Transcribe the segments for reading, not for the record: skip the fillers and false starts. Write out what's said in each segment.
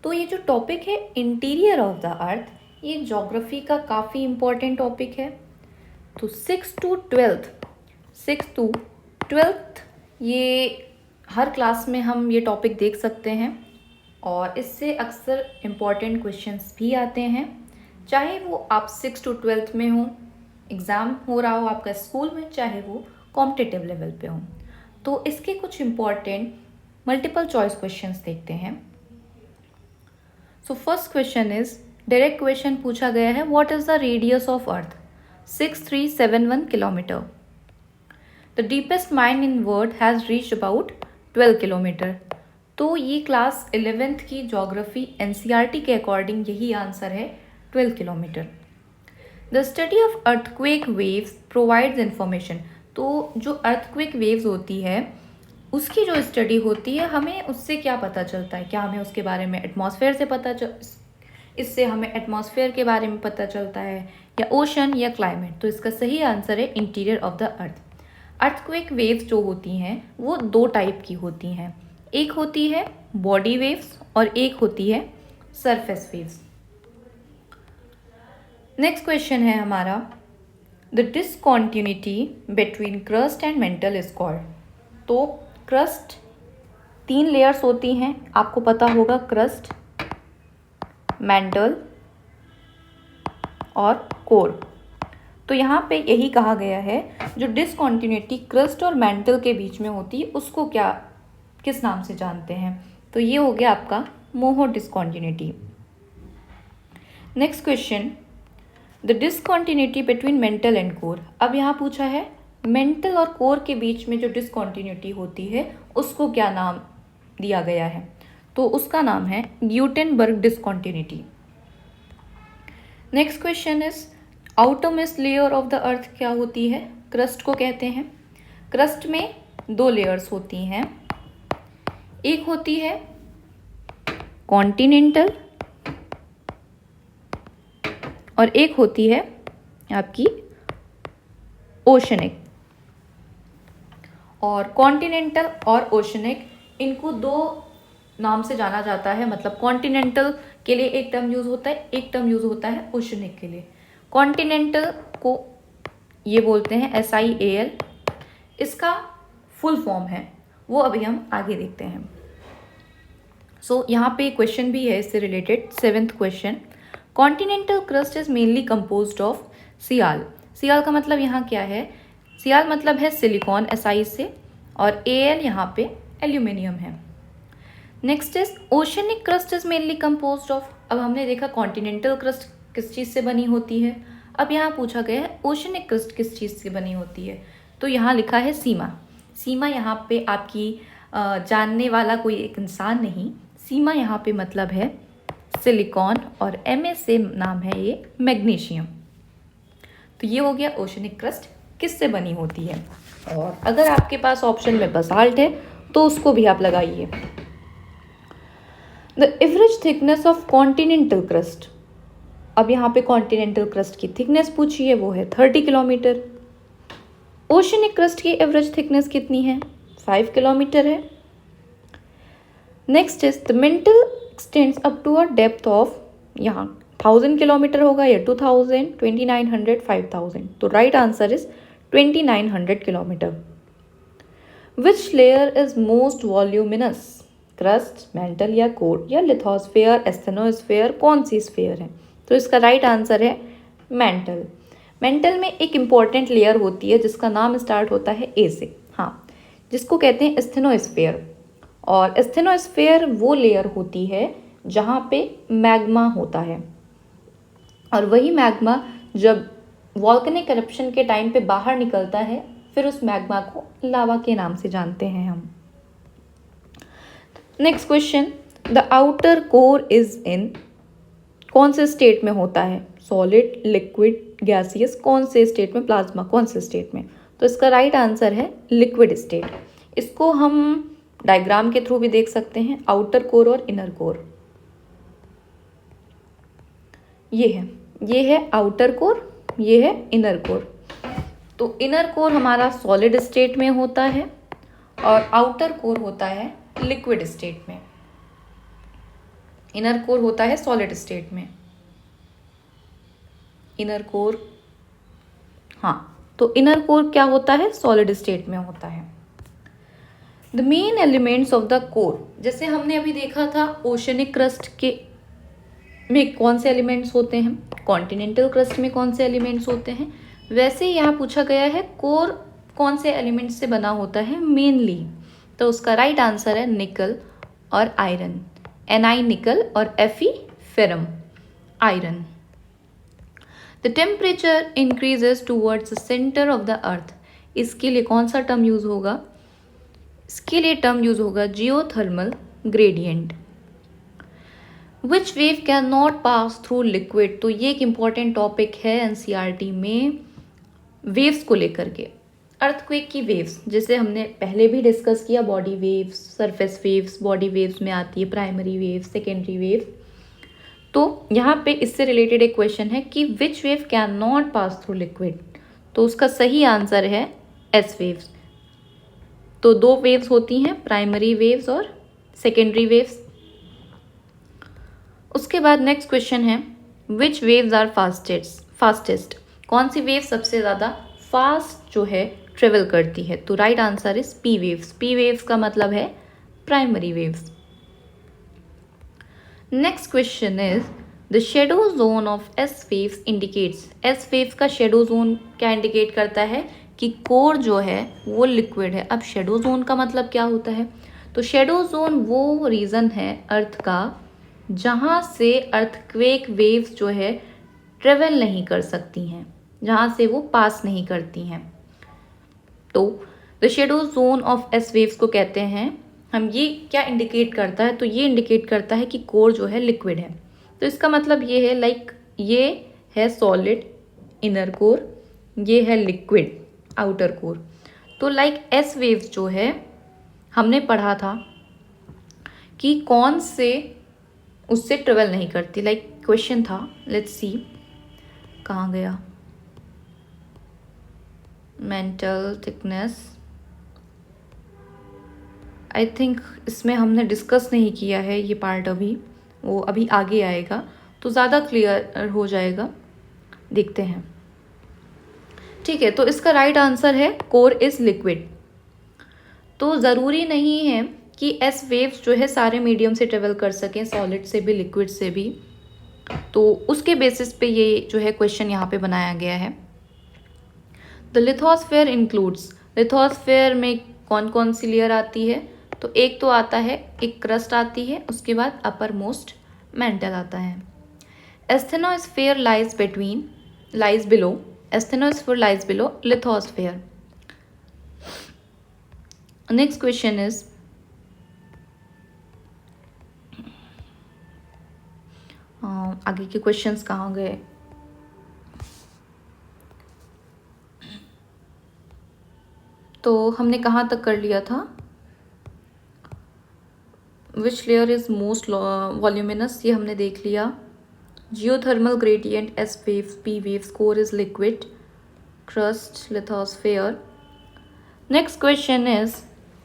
तो ये जो टॉपिक है इंटीरियर ऑफ द अर्थ, ये ज्योग्राफी का काफ़ी इम्पोर्टेंट टॉपिक है। तो 6 to 12 ये हर क्लास में हम ये टॉपिक देख सकते हैं और इससे अक्सर इम्पॉर्टेंट क्वेश्चंस भी आते हैं, चाहे वो आप 6 to 12 में हो, एग्ज़ाम हो रहा हो आपका स्कूल में, चाहे वो कॉम्पिटिटिव लेवल पे हो। तो इसके कुछ इम्पॉर्टेंट मल्टीपल चॉइस क्वेश्चंस देखते हैं। So first question is, direct question पूछा गया है, what is the radius of earth? 6371 kilometre. The deepest mine in world has reached about 12 kilometre. तो ये क्लास 11th की ज्योग्राफी एनसीईआरटी के अकॉर्डिंग यही आंसर है, 12 kilometre. The study of earthquake waves provides information. तो जो अर्थक्वेक वेव्स होती है उसकी जो स्टडी होती है, हमें उससे क्या पता चलता है? क्या हमें उसके बारे में एटमॉस्फेयर से इससे हमें एटमॉस्फेयर के बारे में पता चलता है, या ओशन, या क्लाइमेट? तो इसका सही आंसर है interior of the earth. Earthquake waves जो होती हैं वो दो टाइप की होती हैं, एक होती है बॉडी वेव्स और एक होती है सरफेस वेव्स। नेक्स्ट क्वेश्चन है हमारा, the discontinuity between crust and mental is called. तो क्रस्ट 3 लेयर्स होती हैं, आपको पता होगा, क्रस्ट, मेंटल और कोर। तो यहाँ पे यही कहा गया है, जो डिसकॉन्टिन्यूटी क्रस्ट और मेंटल के बीच में होती है उसको किस नाम से जानते हैं? तो ये हो गया आपका Moho discontinuity. Next question, the discontinuity between mantle and core. अब यहाँ पूछा है मेंटल और कोर के बीच में जो डिसकॉन्टिन्यूटी होती है उसको क्या नाम दिया गया है? तो उसका नाम है Gutenberg discontinuity. Next question is, outermost layer of the earth क्या होती है? क्रस्ट को कहते हैं। क्रस्ट में 2 लेयर्स होती हैं, एक होती है कॉन्टिनेंटल और एक होती है आपकी ओशनिक। और कॉन्टिनेंटल और ओशनिक, इनको 2 नाम से जाना जाता है। मतलब कॉन्टिनेंटल के लिए एक टर्म यूज होता है, एक टर्म यूज होता है ओशनिक के लिए। कॉन्टिनेंटल को ये बोलते हैं SIAL, इसका फुल फॉर्म है वो अभी हम आगे देखते हैं। सो यहाँ पे क्वेश्चन भी है इससे related, 7th question, continental crust is mainly composed of sial. Sial का मतलब यहाँ क्या है? सियाल मतलब है सिलिकॉन, SI से, और AL यहाँ पे एल्यूमिनियम है। Next is oceanic crust is mainly composed of. अब हमने देखा कॉन्टिनेंटल क्रस्ट किस चीज़ से बनी होती है, अब यहाँ पूछा गया है ओशनिक क्रस्ट किस चीज़ से बनी होती है। तो यहाँ लिखा है सीमा। सीमा यहाँ पे आपकी जानने वाला कोई एक इंसान नहीं, सीमा यहाँ पे मतलब है सिलिकॉन, और Ma से नाम है ये मैग्नीशियम। तो ये हो गया ओशनिक क्रस्ट किस से बनी होती है। और अगर आपके पास ऑप्शन में बसाल्ट है तो उसको भी आप लगाइए। The average thickness of continental crust. अब यहाँ पे कॉन्टिनेंटल क्रस्ट की थिकनेस पूछी है, वो है 30 किलोमीटर। ओशनिक क्रस्ट की एवरेज थिकनेस कितनी है? 5 किलोमीटर है। Next is the mantle extends up to a depth of, यहाँ 1000 किलोमीटर होगा या 2000, 2900, 5000। तो right answer is 2900 kilometre. Which layer is most voluminous? Crust, mantle या कोर, या लिथोस्फेयर, एस्थेनोस्फेयर, कौन सी स्फेयर है? तो इसका राइट आंसर है मेंटल। मेंटल में एक इम्पॉर्टेंट लेयर होती है जिसका नाम स्टार्ट होता है A से, हाँ, जिसको कहते हैं एस्थेनोस्फेयर। और एस्थेनोस्फेयर वो लेयर होती है जहाँ पे मैग्मा होता है, और वही मैग्मा जब वॉल्केनिक करप्शन के टाइम पे बाहर निकलता है, फिर उस मैग्मा को लावा के नाम से जानते हैं हम। Next question, the outer core is in, कौन से स्टेट में होता है? सॉलिड, लिक्विड, गैसियस, कौन से स्टेट में? प्लाज्मा, कौन से स्टेट में? तो इसका राइट आंसर है लिक्विड स्टेट। इसको हम डायग्राम के थ्रू भी देख सकते हैं, आउटर कोर और इनर कोर। ये है आउटर कोर, ये है इनर कोर। तो इनर कोर हमारा सॉलिड स्टेट में होता है और आउटर कोर होता है लिक्विड स्टेट में। इनर कोर होता है सॉलिड स्टेट में, इनर कोर, हाँ, तो इनर कोर क्या होता है, सॉलिड स्टेट में होता है। The main elements of the core, जैसे हमने अभी देखा था ओशनिक क्रस्ट के में कौन से एलिमेंट्स होते हैं, कॉन्टिनेंटल क्रस्ट में कौन से एलिमेंट्स होते हैं, वैसे ही यहाँ पूछा गया है कोर कौन से एलिमेंट्स से बना होता है मेनली, तो उसका राइट आंसर है निकल और आयरन, Ni निकल और Fe ferrum iron. The temperature increases towards the centre of the अर्थ, इसके लिए कौन सा टर्म यूज होगा, इसके लिए टर्म यूज होगा geothermal gradient. Which wave can not pass through liquid, तो ये एक इम्पॉर्टेंट टॉपिक है एनसीईआरटी में वेव्स को लेकर के। अर्थक्वेक की वेव्स, जैसे हमने पहले भी डिस्कस किया, body waves, surface waves, body waves में आती है प्राइमरी वेव, सेकेंडरी वेव, तो यहाँ पे इससे रिलेटेड एक क्वेश्चन है कि which wave can not pass through liquid, तो उसका सही आंसर है एस वेव्स। तो दो वेव्स होती हैं, प्राइमरी वेव्स और सेकेंडरी वेव्स। उसके बाद नेक्स्ट क्वेश्चन है विच वेव्स आर फास्टेस्ट, कौन सी वेव सबसे ज़्यादा फास्ट जो है ट्रेवल करती है, तो right answer is P waves. P waves का मतलब है primary waves. Next question is the shadow zone of S waves indicates, S waves का शेडो जोन क्या इंडिकेट करता है कि कोर जो है वो लिक्विड है। अब शेडो जोन का मतलब क्या होता है, तो शेडो जोन वो रीजन है अर्थ का जहाँ से अर्थक्वेक वेव्स जो है ट्रेवल नहीं कर सकती हैं, जहाँ से वो पास नहीं करती हैं, तो the shadow zone of S waves को कहते हैं हम। ये क्या इंडिकेट करता है, तो ये इंडिकेट करता है कि कोर जो है लिक्विड है। तो इसका मतलब ये है लाइक ये है सॉलिड इनर कोर, ये है लिक्विड आउटर कोर। तो लाइक एस वेव्स जो है हमने पढ़ा था कि कौन से उससे ट्रेवल नहीं करती, लाइक क्वेश्चन था, लेट्स सी कहाँ गया, मेंटल थिकनेस, आई थिंक इसमें हमने डिस्कस नहीं किया है ये पार्ट अभी, वो अभी आगे आएगा तो ज़्यादा क्लियर हो जाएगा, देखते हैं। ठीक है, तो इसका राइट आंसर है कोर इज लिक्विड। तो ज़रूरी नहीं है कि एस वेव्स जो है सारे मीडियम से ट्रेवल कर सकें, सॉलिड से भी लिक्विड से भी, तो उसके बेसिस पे ये जो है क्वेश्चन यहाँ पे बनाया गया है। द लिथोस्फेयर इंक्लूड्स, लिथोस्फेयर में कौन कौन सी लेयर आती है, तो एक तो आता है, एक क्रस्ट आती है, उसके बाद अपर मोस्ट मेंटल आता है। Asthenosphere lies below, asthenosphere lies below lithosphere. Next question is आगे के क्वेश्चंस कहाँ गए, तो हमने कहाँ तक कर लिया था, which layer is most voluminous, ये हमने देख लिया। Geothermal gradient S waves, P waves, core is liquid, crust lithosphere. Next question is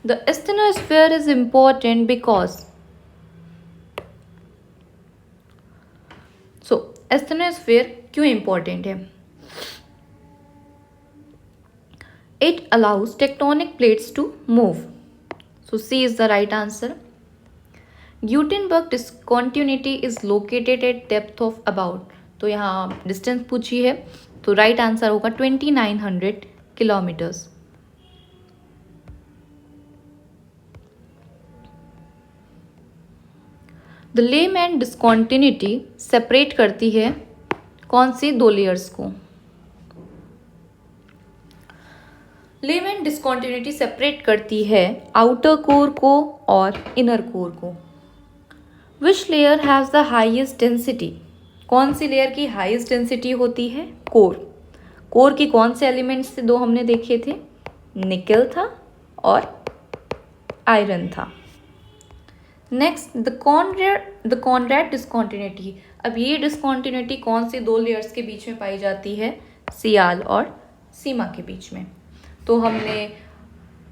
the asthenosphere is important because, so asthenosphere क्यों इम्पोर्टेंट है, it allows tectonic plates to move, so C is the right answer. Gutenberg discontinuity is located at depth of about, तो यहाँ distance पूछी है, तो right answer होगा 2900 kilometres. The layman discontinuity separate करती है कौन सी दो लेयर्स को, लेमैन डिस्कॉन्टिन्यूटी सेपरेट करती है आउटर कोर को और इनर कोर को। Which layer has the highest density, कौन सी लेयर की हाईएस्ट डेंसिटी होती है, कोर। कोर की कौन से एलिमेंट्स से दो हमने देखे थे, निकल था और आयरन था। नेक्स्ट द कॉन्ड्रैट डिस्कॉन्टिन्यूटी, अब ये डिस्कॉन्टिन्यूटी कौन सी दो लेयर्स के बीच में पाई जाती है, सियाल और सीमा के बीच में। तो हमने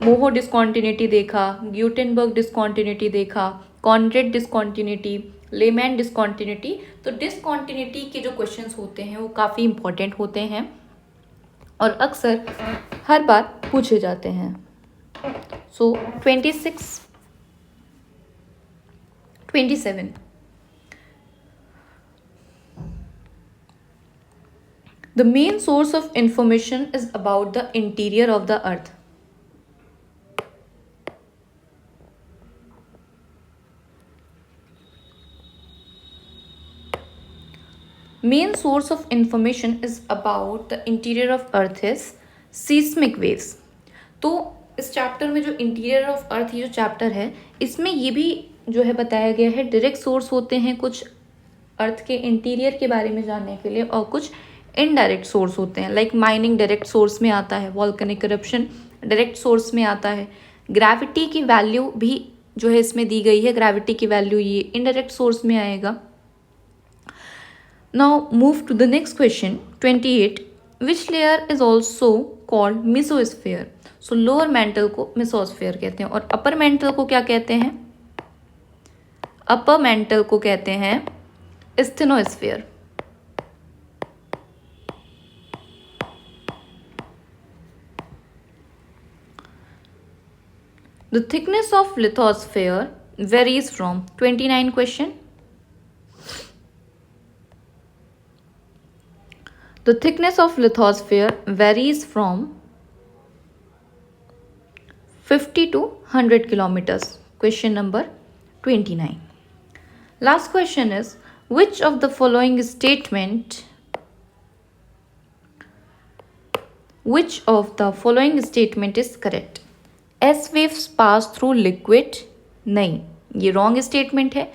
मोहो डिस्कॉन्टिन्यूटी देखा, ग्यूटेनबर्ग डिस्कॉन्टिन्यूटी देखा, कॉन्ड्रैट डिस्कॉन्टिन्यूटी, लेमैन डिसकॉन्टिन्यूटी। तो डिसकॉन्टिन्यूटी के जो क्वेश्चंस होते हैं वो काफ़ी इंपॉर्टेंट होते हैं और अक्सर हर बार पूछे जाते हैं। सो 26, 27 The main source of information is about the interior of the earth. Main source of information is about the interior of earth is seismic waves. तो इस चैप्टर में जो इंटीरियर ऑफ अर्थ ये जो चैप्टर है इसमें ये भी जो है बताया गया है डायरेक्ट सोर्स होते हैं कुछ अर्थ के इंटीरियर के बारे में जानने के लिए और कुछ इनडायरेक्ट सोर्स होते हैं। लाइक माइनिंग डायरेक्ट सोर्स में आता है, वॉल्केनिक करप्शन डायरेक्ट सोर्स में आता है, ग्रेविटी की वैल्यू भी जो है इसमें दी गई है, ग्रेविटी की वैल्यू ये इनडायरेक्ट सोर्स में आएगा। Now move to the next question 28 which layer is also called mesosphere. So lower mantle को मेसोस्फीयर कहते हैं और अपर मेंटल को क्या कहते हैं? अपर मेंटल को कहते हैं स्टेनोस्फीयर। The thickness of lithosphere varies from 29 question. The thickness of lithosphere varies from 50 to 100 kilometers. Question number 29. Last question is which of the following statement is correct? S waves pass through liquid, नहीं ये wrong statement है।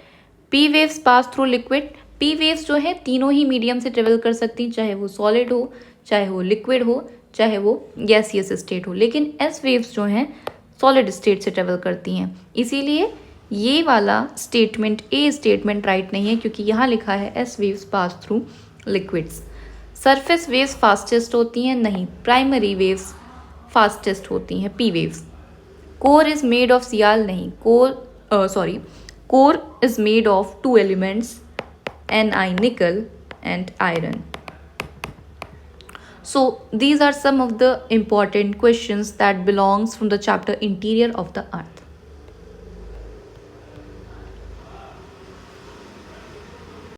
P waves pass through liquid, P waves जो है तीनों ही medium से travel कर सकती हैं, चाहे वो सॉलिड हो, चाहे वो लिक्विड हो, चाहे वो गैसियस स्टेट हो, लेकिन S waves जो हैं सॉलिड स्टेट से ट्रेवल करती हैं। इसीलिए ये वाला स्टेटमेंट ए स्टेटमेंट राइट नहीं है क्योंकि यहाँ लिखा है S waves pass through liquids। Surface waves fastest होती हैं, नहीं प्राइमरी वेव्स फास्टेस्ट होती हैं, P waves। Core is made of sial, नहीं core is made of 2 elements Ni nickel and iron. So these are some of the important questions that belongs from the chapter interior of the earth.